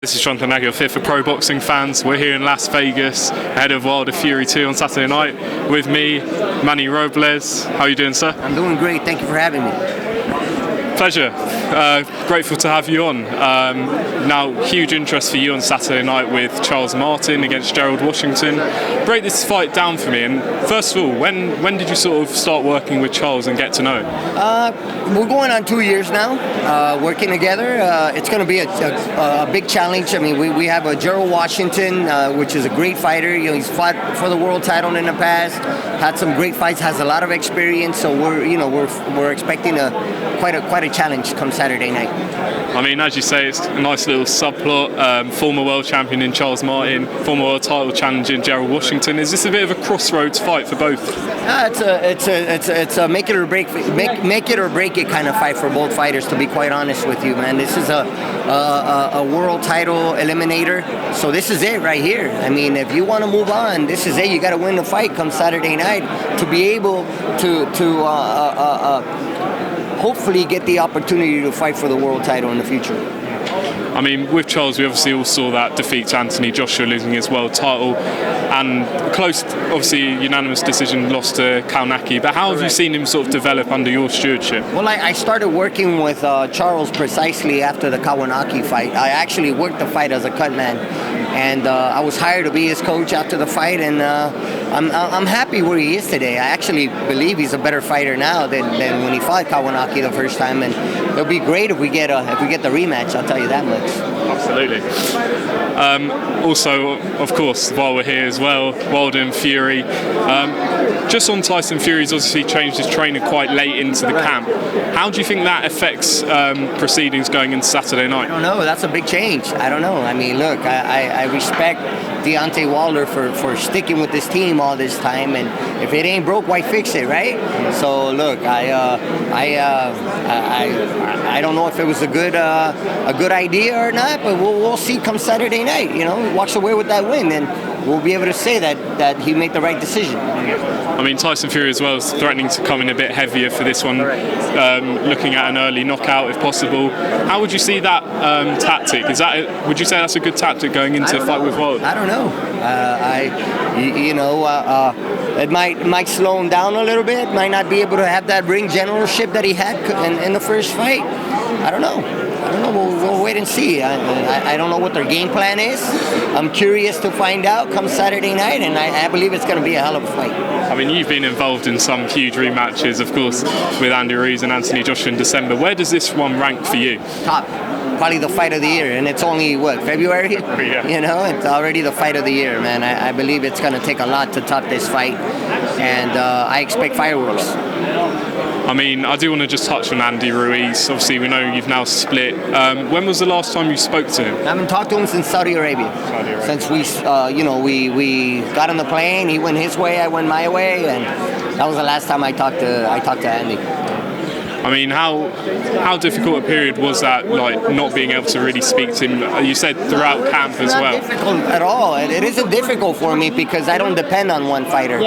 This is Jonathan Nagy, fit for Pro Boxing Fans. We're here in Las Vegas ahead of Wilder Fury 2 on Saturday night. With me, Manny Robles. How are you doing, sir? I'm doing great. Thank you for having me. Pleasure. Grateful to have you on. Now, huge interest for you on Saturday night with Charles Martin against Gerald Washington. Break this fight down for me. And first of all, when did you sort of start working with Charles and get to know him? We're going on 2 years now, working together. It's going to be a big challenge. I mean, we have a Gerald Washington, which is a great fighter. You know, he's fought for the world title in the past, had some great fights, has a lot of experience. So we're expecting quite a challenge come Saturday night. I mean, as you say, it's a nice little subplot. Former world champion in Charles Martin, former world title challenger in Gerald Washington. Is this a bit of a crossroads fight for both? It's a make it or break it kind of fight for both fighters. To be quite honest with you, man, this is a world title eliminator. So this is it right here. I mean, if you want to move on, this is it. You got to win the fight come Saturday night to be able to hopefully get the opportunity to fight for the world title in the future. I mean, with Charles, we obviously all saw that defeat to Anthony Joshua, losing his world title, and close, obviously, unanimous decision loss to Kaunaki. But how have you seen him sort of develop under your stewardship? Well, I started working with Charles precisely after the Kawanaki fight. I actually worked the fight as a cut man, and I was hired to be his coach after the fight, and I'm happy where he is today. I actually believe he's a better fighter now than when he fought Kawanaki the first time, and it'll be great if we get the rematch. I'll tell you that much. Absolutely. Also, of course, while we're here as well, Wilder and Fury. Just on Tyson Furys, obviously changed his trainer quite late into the camp. How do you think that affects proceedings going into Saturday night? I don't know. That's a big change. I don't know. I mean, look, I respect Deontay Wilder for sticking with this team all this time, and if it ain't broke, why fix it, right? So look, I don't know if it was a good idea or not, but we'll see come Saturday night. You know, walks away with that win, and we'll be able to say that he made the right decision. I mean, Tyson Fury as well is threatening to come in a bit heavier for this one, looking at an early knockout if possible. How would you see that tactic? Would you say that's a good tactic going into a fight with Wilder? I don't know. It might slow him down a little bit. Might not be able to have that ring generalship that he had in the first fight. I don't know. We'll wait and see. I don't know what their game plan is. I'm curious to find out come Saturday night, and I believe it's going to be a hell of a fight. I mean, you've been involved in some huge rematches, of course, with Andy Ruiz and Anthony Joshua in December. Where does this one rank for you? Top. Probably the fight of the year, and it's only, February? Yeah. You know, it's already the fight of the year, man. I believe it's going to take a lot to top this fight, and I expect fireworks. I mean, I do want to just touch on Andy Ruiz. Obviously, we know you've now split. When was the last time you spoke to him? I haven't talked to him since Saudi Arabia. Since we got on the plane, he went his way, I went my way, and that was the last time I talked to Andy. I mean, how difficult a period was that, like, not being able to really speak to him? You said throughout camp as well. It's not difficult at all. It isn't difficult for me because I don't depend on one fighter.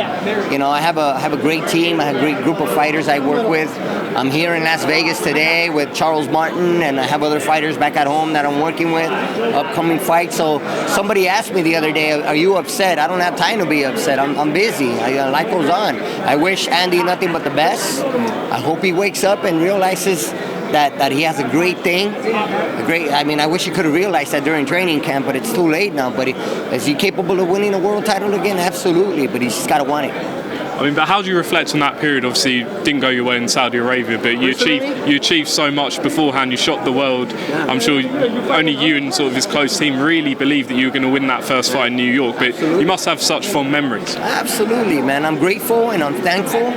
You know, I have a great team. I have a great group of fighters I work with. I'm here in Las Vegas today with Charles Martin, and I have other fighters back at home that I'm working with, upcoming fights. So somebody asked me the other day, are you upset? I don't have time to be upset. I'm busy. Life goes on. I wish Andy nothing but the best. I hope he wakes up and realizes that he has a great thing. I wish he could have realized that during training camp, but it's too late now. But is he capable of winning a world title again? Absolutely, but he's just got to want it. I mean, but how do you reflect on that period? Obviously, you didn't go your way in Saudi Arabia, but you achieved so much beforehand. You shocked the world. I'm sure only you and sort of his close team really believed that you were going to win that first fight in New York. But you must have such fond memories. Absolutely, man. I'm grateful and I'm thankful.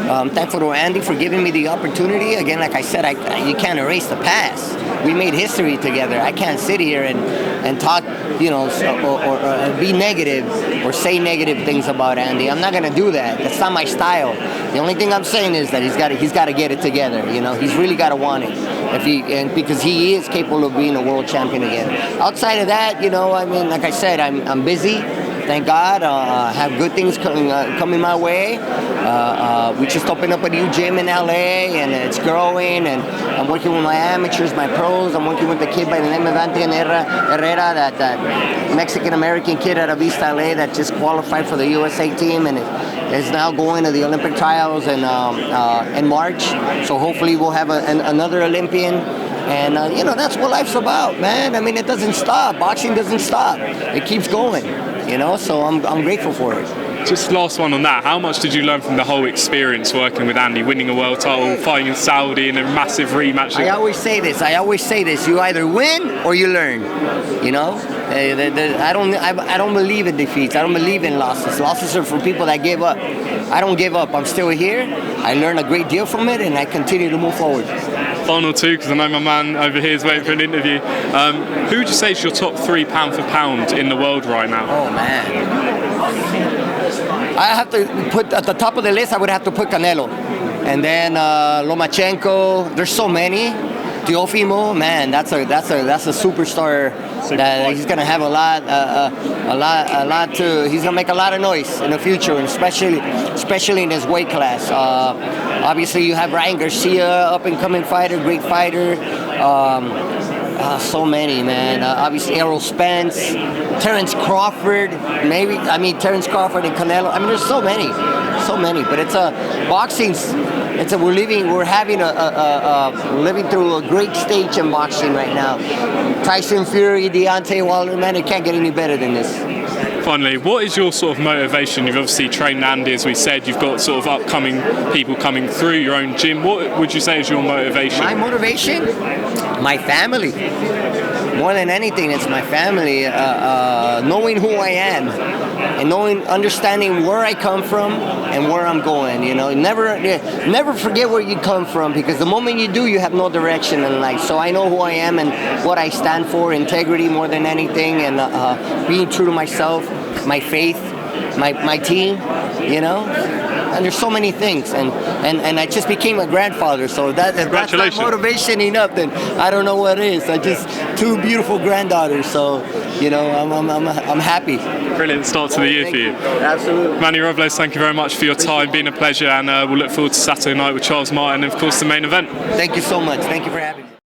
I'm thankful to Andy for giving me the opportunity. Again, like I said, you can't erase the past. We made history together. I can't sit here and talk, or be negative or say negative things about Andy. I'm not going to do that. That's not my style. The only thing I'm saying is that he's got to get it together. You know, he's really got to want it. Because he is capable of being a world champion again. Outside of that, like I said, I'm busy. thank God. Have good things coming my way. We just opened up a new gym in LA, and it's growing. And I'm working with my amateurs, my pros. I'm working with the kid by the name of Andy Herrera, that Mexican-American kid out of East LA that just qualified for the USA team and is now going to the Olympic trials in March. So hopefully we'll have another Olympian. And, that's what life's about, man. I mean, it doesn't stop. Boxing doesn't stop. It keeps going, so I'm grateful for it. Just last one on that. How much did you learn from the whole experience working with Andy, winning a world title, fighting in Saudi in a massive rematch? I always say this. You either win or you learn. I don't believe in defeats. I don't believe in losses. Losses are for people that give up. I don't give up. I'm still here. I learned a great deal from it, and I continue to move forward. Final two, because I know my man over here is waiting for an interview. Who would you say is your top 3 pound for pound in the world right now? Oh, man. I have to put at the top of the list. I would have to put Canelo, and then Lomachenko. There's so many. Teofimo, man, that's a superstar. That he's gonna have a lot to. He's gonna make a lot of noise in the future, and especially in his weight class. Obviously, you have Ryan Garcia, up and coming fighter, great fighter. So many, man. Obviously, Errol Spence, Terrence Crawford, Terrence Crawford and Canelo. I mean, there's so many. But it's we're living through a great stage in boxing right now. Tyson Furys, Deontay Wilder, man, it can't get any better than this. Finally, what is your sort of motivation? You've obviously trained Andy, as we said. You've got sort of upcoming people coming through your own gym. What would you say is your motivation? My motivation? My family. More than anything, it's my family. Knowing who I am and understanding where I come from and where I'm going. Never forget where you come from, because the moment you do, you have no direction in life. So I know who I am and what I stand for. Integrity more than anything, and being true to myself, my faith, my team. And there's so many things, and I just became a grandfather, so if that's not motivation enough, then I don't know what is. I just 2 beautiful granddaughters, so I'm happy. Brilliant start to the year for you. Absolutely. Manny Robles, thank you very much for your time. Been a pleasure, and we'll look forward to Saturday night with Charles Martin and of course the main event. Thank you so much. Thank you for having me.